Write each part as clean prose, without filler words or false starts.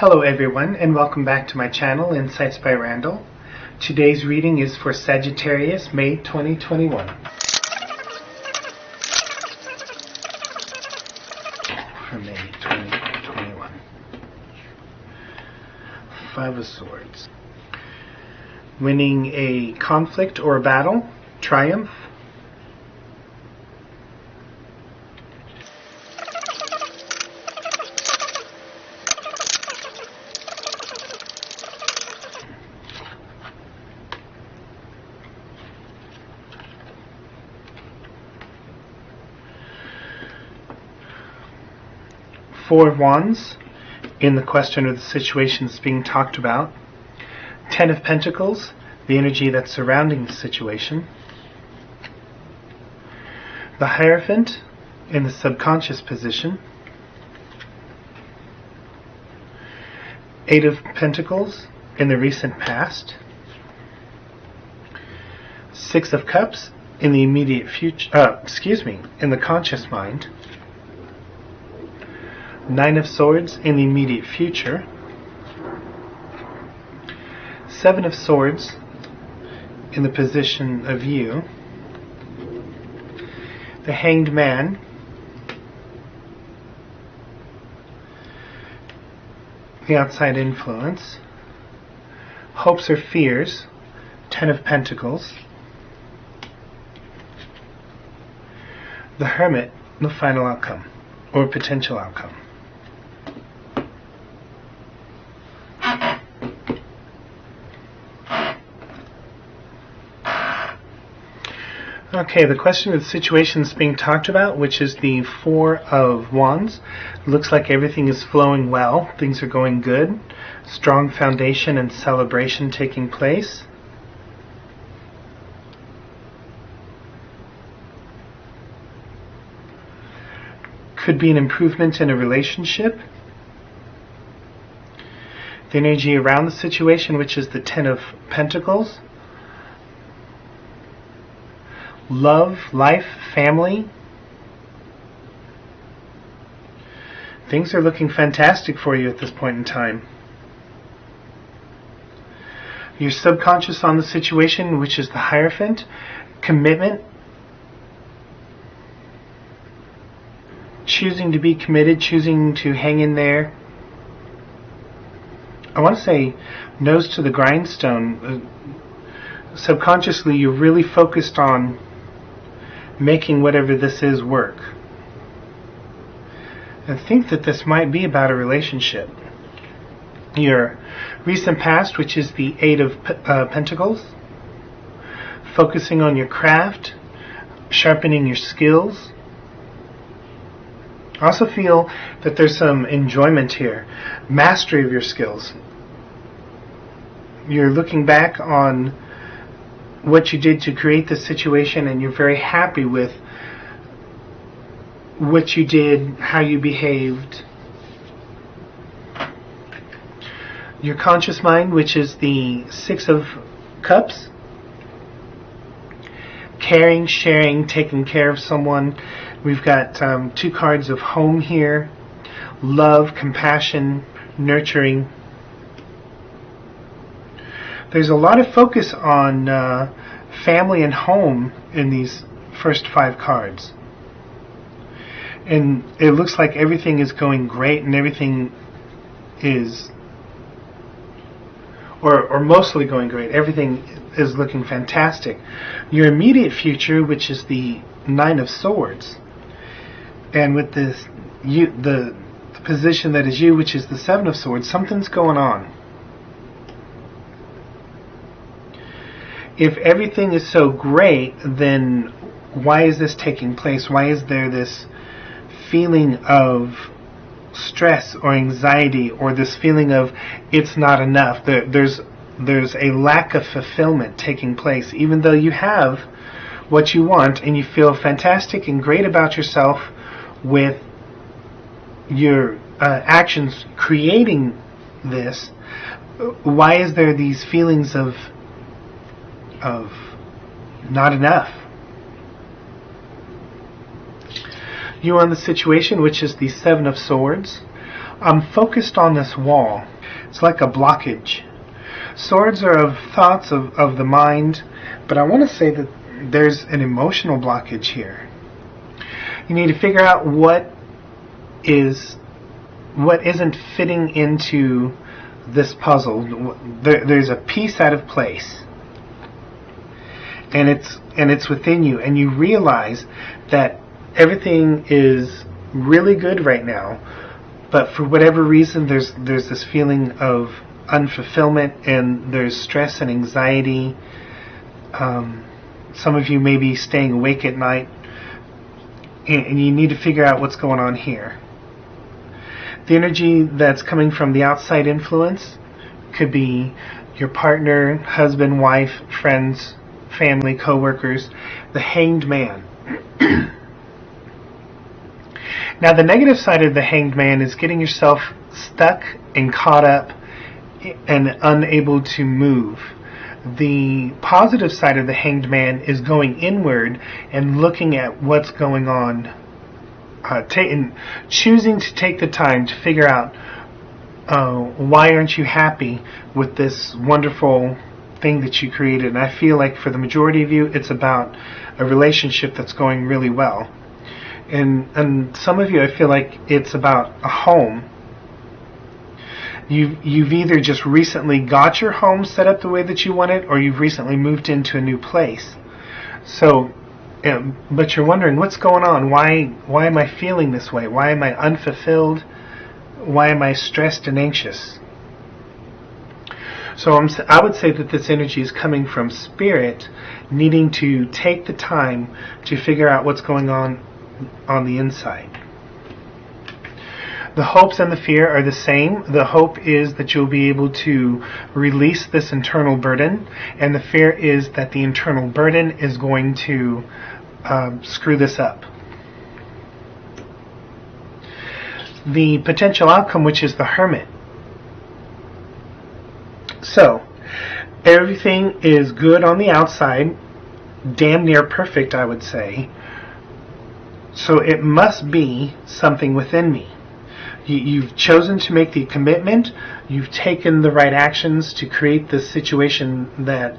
Hello everyone, and welcome back to my channel, Insights by Randall. Today's reading is for Sagittarius, May 2021. For May 2021. Five of Swords. Winning a conflict or a battle, triumph. Four of Wands in the question or the situation that's being talked about. Ten of Pentacles, the energy that's surrounding the situation. The Hierophant in the subconscious position. Eight of Pentacles in the recent past. Six of Cups in the immediate future, in the conscious mind. Nine of Swords in the immediate future. Seven of Swords in the position of you. The Hanged Man. The outside influence. Hopes or fears. Ten of Pentacles. The Hermit, the final outcome or potential outcome. Okay, the question of the situation is being talked about, which is the Four of Wands. It looks like everything is flowing well. Things are going good. Strong foundation and celebration taking place. Could be an improvement in a relationship. The energy around the situation, which is the Ten of Pentacles. Love, life, family. Things are looking fantastic for you at this point in time. Your subconscious on the situation, which is the Hierophant. Commitment. Choosing to be committed, choosing to hang in there. I want to say nose to the grindstone. Subconsciously, you're really focused on making whatever this is work. I think that this might be about a relationship. Your recent past, which is the Eight of Pentacles. Focusing on your craft, sharpening your skills. I also feel that there's some enjoyment here. Mastery of your skills. You're looking back on what you did to create this situation, and you're very happy with what you did, how you behaved. Your conscious mind, which is the Six of Cups. Caring, sharing, taking care of someone. We've got two cards of home here. Love, compassion, nurturing. There's a lot of focus on family and home in these first five cards. And it looks like everything is going great, and everything is, or mostly going great. Everything is looking fantastic. Your immediate future, which is the Nine of Swords, and with this, the position that is you, which is the Seven of Swords, something's going on. If everything is so great, then why is this taking place? Why is there this feeling of stress or anxiety, or this feeling of it's not enough? There's a lack of fulfillment taking place, even though you have what you want and you feel fantastic and great about yourself with your actions creating this. Why is there these feelings of not enough? You are in the situation, which is the Seven of Swords. I'm focused on this wall. It's like a blockage. Swords are of thoughts of the mind, but I want to say that there's an emotional blockage here. You need to figure out what isn't fitting into this puzzle. There's a piece out of place, and it's within you, and you realize that everything is really good right now, but for whatever reason there's this feeling of unfulfillment, and there's stress and anxiety. Some of you may be staying awake at night, and you need to figure out what's going on here. The energy that's coming from the outside influence could be your partner, husband, wife, friends, family, co-workers. The Hanged Man. Now, the negative side of the Hanged Man is getting yourself stuck and caught up and unable to move. The positive side of the Hanged Man is going inward and looking at what's going on, and choosing to take the time to figure out why aren't you happy with this wonderful thing that you created. And I feel like for the majority of you, it's about a relationship that's going really well. And some of you, I feel like it's about a home. You've either just recently got your home set up the way that you want it, or you've recently moved into a new place. So, but you're wondering, what's going on? Why am I feeling this way? Why am I unfulfilled? Why am I stressed and anxious? So I would say that this energy is coming from Spirit needing to take the time to figure out what's going on the inside. The hopes and the fear are the same. The hope is that you'll be able to release this internal burden, and the fear is that the internal burden is going to screw this up. The potential outcome, which is the Hermit. So, everything is good on the outside, damn near perfect, I would say. So it must be something within me. You've chosen to make the commitment. You've taken the right actions to create the situation that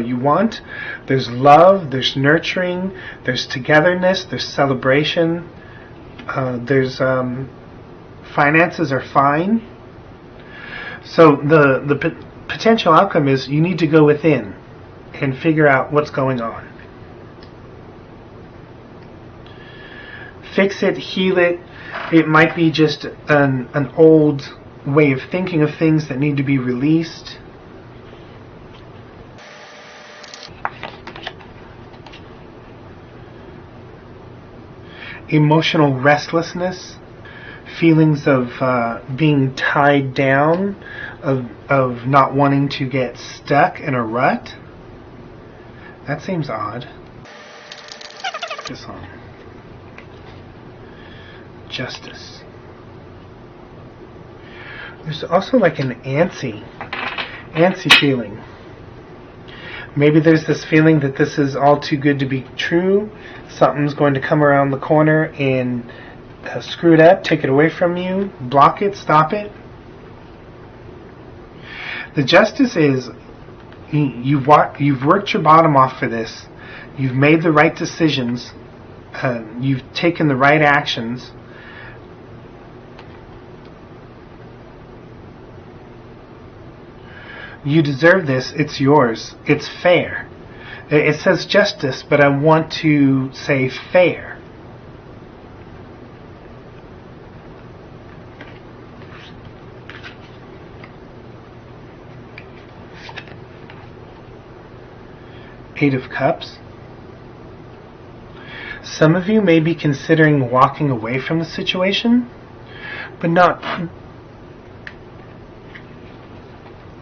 you want. There's love. There's nurturing. There's togetherness. There's celebration. There's finances are fine. So the potential outcome is you need to go within and figure out what's going on. Fix it, heal it. It might be just an old way of thinking of things that need to be released. Emotional restlessness, feelings of being tied down, of not wanting to get stuck in a rut. That seems odd. This one. Justice. There's also like an antsy feeling. Maybe there's this feeling that this is all too good to be true. Something's going to come around the corner and screw it up, take it away from you, block it, stop it. The Justice is you've worked your bottom off for this. You've made the right decisions. You've taken the right actions. You deserve this. It's yours. It's fair. It says justice, but I want to say fair. Eight of Cups. Some of you may be considering walking away from the situation, but not...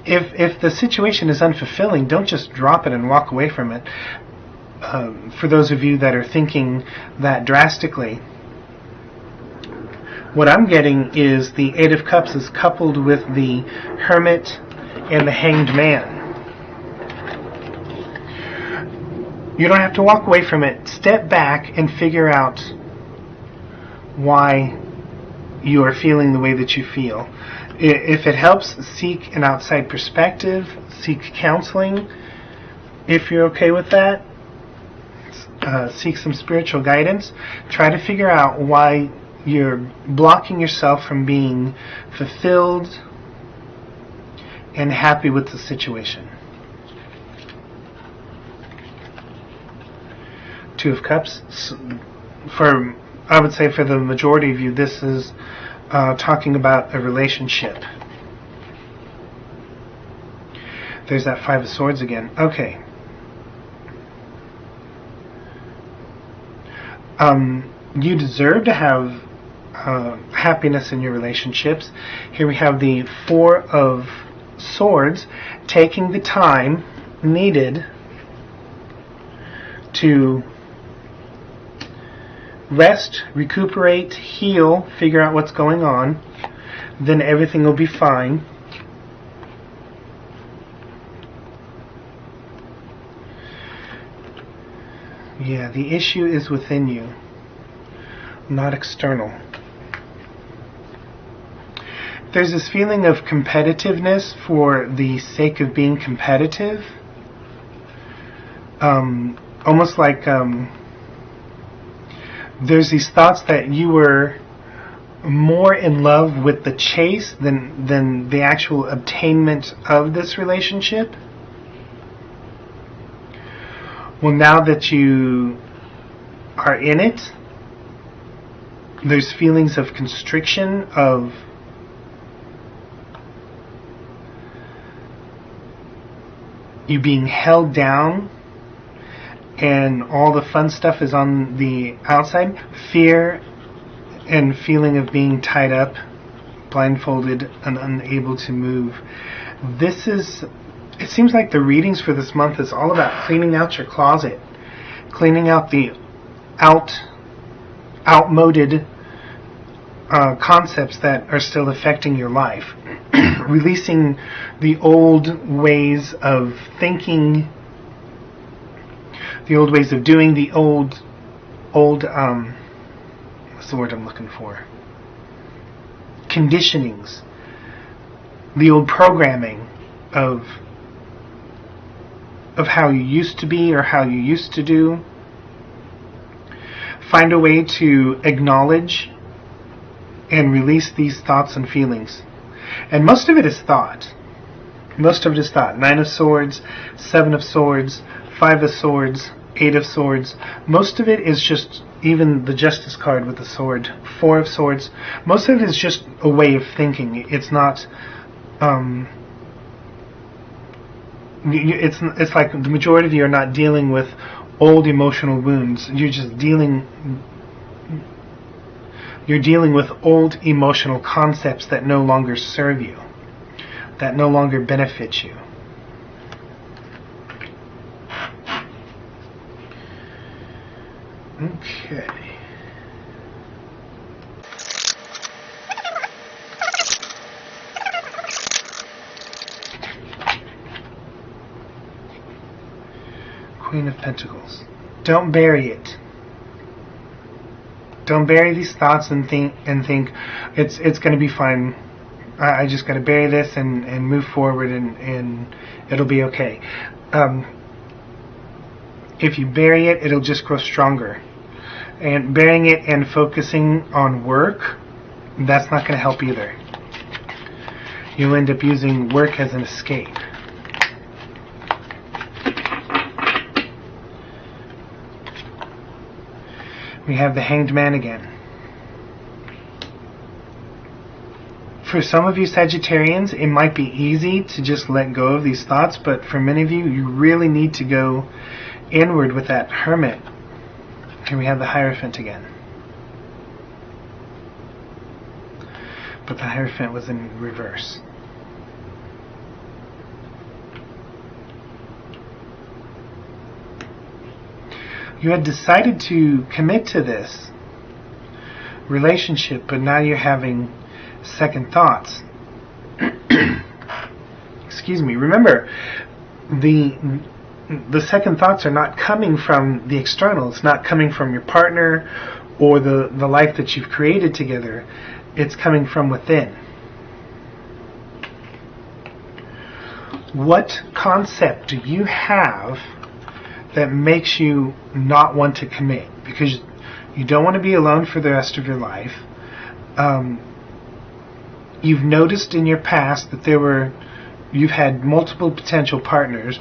If the situation is unfulfilling, don't just drop it and walk away from it. For those of you that are thinking that drastically, what I'm getting is the Eight of Cups is coupled with the Hermit and the Hanged Man. You don't have to walk away from it. Step back and figure out why you are feeling the way that you feel. If it helps, seek an outside perspective, seek counseling. If you're okay with that, seek some spiritual guidance. Try to figure out why you're blocking yourself from being fulfilled and happy with the situation. Two of Cups. I would say for the majority of you, this is talking about a relationship. There's that Five of Swords again. Okay. You deserve to have happiness in your relationships. Here we have the Four of Swords, taking the time needed to rest, recuperate, heal, figure out what's going on. Then everything will be fine. Yeah, the issue is within you, not external. There's this feeling of competitiveness for the sake of being competitive. Almost like there's these thoughts that you were more in love with the chase than the actual obtainment of this relationship. Well, now that you are in it, there's feelings of constriction, of you being held down, and all the fun stuff is on the outside. Fear and feeling of being tied up, blindfolded, and unable to move. It seems like the readings for this month is all about cleaning out your closet, cleaning out the outmoded concepts that are still affecting your life, releasing the old ways of thinking, the old ways of doing, the old what's the word I'm looking for? Conditionings, the old programming of how you used to be or how you used to do. Find a way to acknowledge and release these thoughts and feelings. And most of it is thought. Most of it is thought. Nine of Swords, Seven of Swords, Five of Swords, Eight of Swords. Most of it is just, even the Justice card with the sword, Four of Swords. Most of it is just a way of thinking. It's not... It's like the majority of you are not dealing with old emotional wounds. You're dealing with old emotional concepts that no longer serve you, that no longer benefit you. Okay. Queen of Pentacles. Don't bury it. Don't bury these thoughts and think it's going to be fine. I just got to bury this and move forward and it'll be okay. If you bury it, it'll just grow stronger. And burying it and focusing on work, that's not going to help either. You'll end up using work as an escape. We have the Hanged Man again. For some of you Sagittarians, it might be easy to just let go of these thoughts, but for many of you, you really need to go inward with that Hermit. Here we have the Hierophant again. But the Hierophant was in reverse. You had decided to commit to this relationship, but now you're having second thoughts. Excuse me. Remember, the second thoughts are not coming from the external. It's not coming from your partner or the life that you've created together. it's coming from within. What concept do you have that makes you not want to commit? Because you don't want to be alone for the rest of your life. You've noticed in your past that you've had multiple potential partners,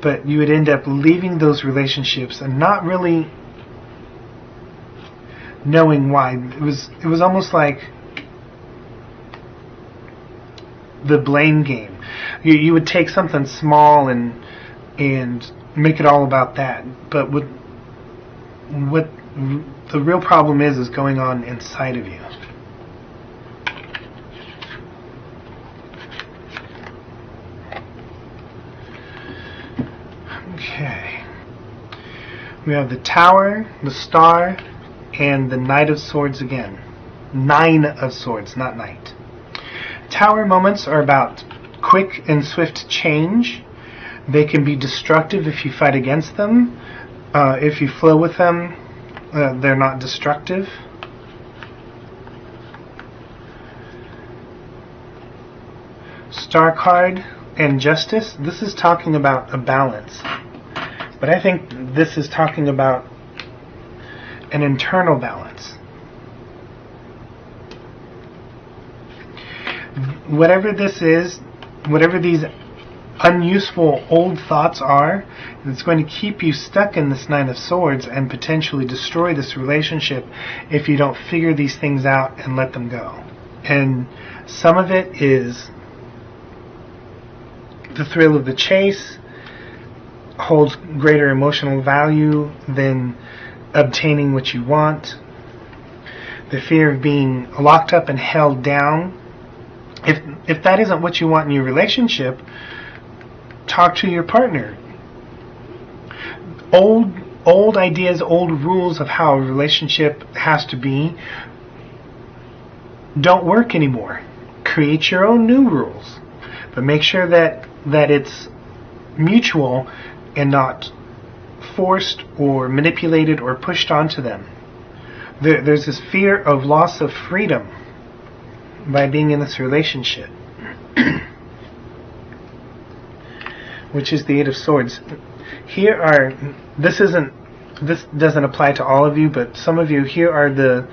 but you would end up leaving those relationships and not really knowing why. It was almost like the blame game. You would take something small and make it all about that, but what the real problem is going on inside of you. Okay. We have the Tower, the Star, and the Knight of Swords again. 9 of Swords, not Knight. Tower moments are about quick and swift change. They can be destructive if you fight against them. If you flow with them, they're not destructive. Star card and Justice. This is talking about a balance. But I think this is talking about an internal balance. Whatever this is, whatever these unuseful old thoughts are, it's going to keep you stuck in this 9 of Swords and potentially destroy this relationship if you don't figure these things out and let them go. And some of it is the thrill of the chase holds greater emotional value than obtaining what you want. The fear of being locked up and held down. If that isn't what you want in your relationship, talk to your partner. Old ideas, old rules of how a relationship has to be don't work anymore. Create your own new rules, but make sure that it's mutual and not forced or manipulated or pushed onto them. There's this fear of loss of freedom by being in this relationship, which is the 8 of Swords. This doesn't apply to all of you, but some of you, here are the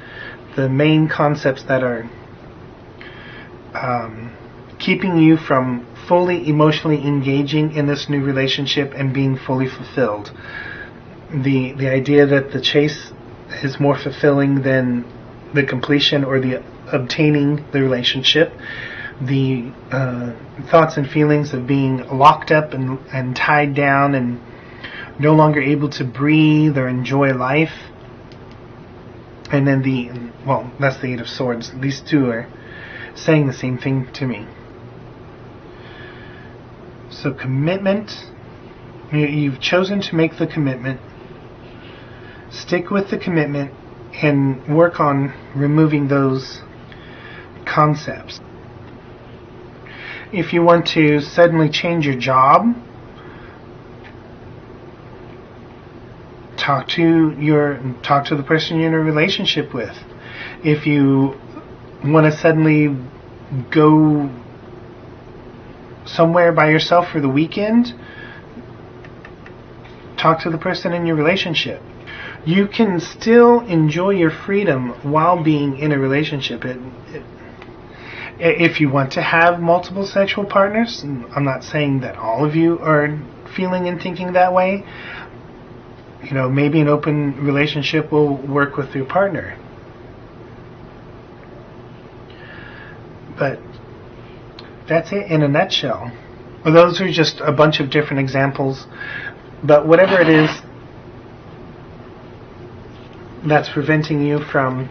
main concepts that are keeping you from fully emotionally engaging in this new relationship and being fully fulfilled. The idea that the chase is more fulfilling than the completion or the obtaining the relationship. The thoughts and feelings of being locked up and tied down and no longer able to breathe or enjoy life. And then that's the 8 of Swords. These two are saying the same thing to me. So commitment, you've chosen to make the commitment. Stick with the commitment and work on removing those concepts. If you want to suddenly change your job, talk to the person you're in a relationship with. If you want to suddenly go somewhere by yourself for the weekend, talk to the person in your relationship. You can still enjoy your freedom while being in a relationship. If you want to have multiple sexual partners, I'm not saying that all of you are feeling and thinking that way. Maybe an open relationship will work with your partner. But that's it in a nutshell. Well, those are just a bunch of different examples. But whatever it is that's preventing you from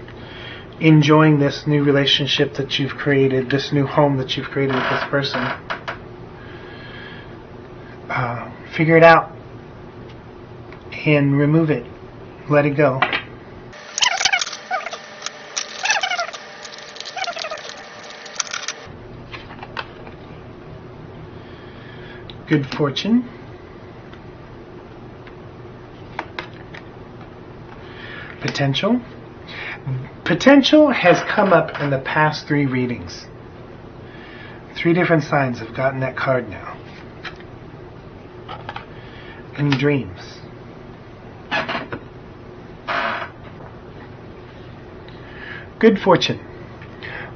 enjoying this new relationship that you've created, this new home that you've created with this person, figure it out and remove it. Let it go. Good fortune. Potential. Potential has come up in the past 3 readings. 3 different signs have gotten that card now. And dreams. Good fortune.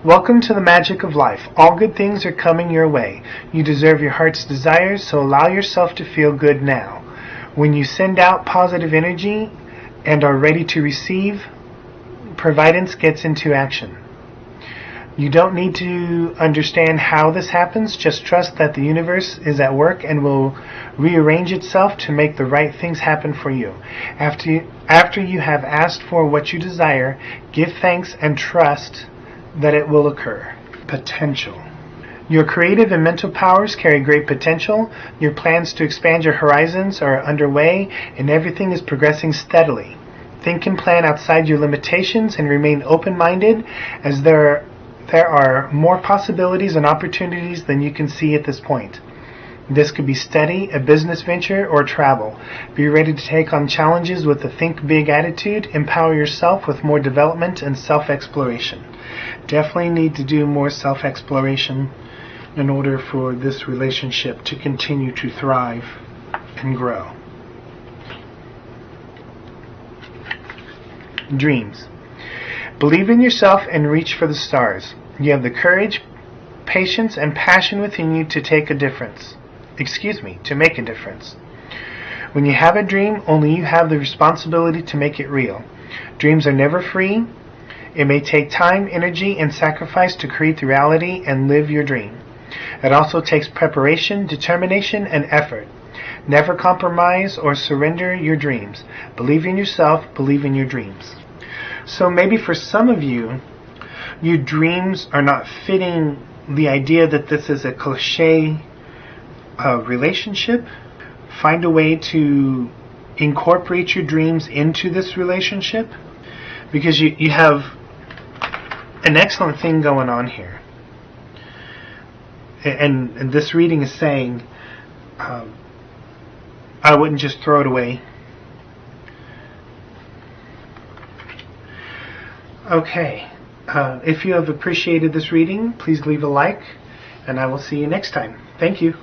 Welcome to the magic of life. All good things are coming your way. You deserve your heart's desires, so allow yourself to feel good now. When you send out positive energy and are ready to receive, providence gets into action. You don't need to understand how this happens, just trust that the universe is at work and will rearrange itself to make the right things happen for you. After you have asked for what you desire, give thanks and trust that it will occur. Potential. Your creative and mental powers carry great potential. Your plans to expand your horizons are underway and everything is progressing steadily. Think and plan outside your limitations and remain open-minded, as there are more possibilities and opportunities than you can see at this point. This could be study, a business venture, or travel. Be ready to take on challenges with a think big attitude. Empower yourself with more development and self-exploration. Definitely need to do more self-exploration in order for this relationship to continue to thrive and grow. Dreams. Believe in yourself and reach for the stars. You have the courage, patience, and passion within you to make a difference. When you have a dream, only you have the responsibility to make it real. Dreams are never free. It may take time, energy, and sacrifice to create the reality and live your dream. It also takes preparation, determination, and effort. Never compromise or surrender your dreams. Believe in yourself, believe in your dreams. So maybe for some of you, your dreams are not fitting the idea that this is a cliche relationship. Find a way to incorporate your dreams into this relationship, because you have an excellent thing going on here. And this reading is saying, I wouldn't just throw it away. Okay. If you have appreciated this reading, please leave a like, and I will see you next time. Thank you.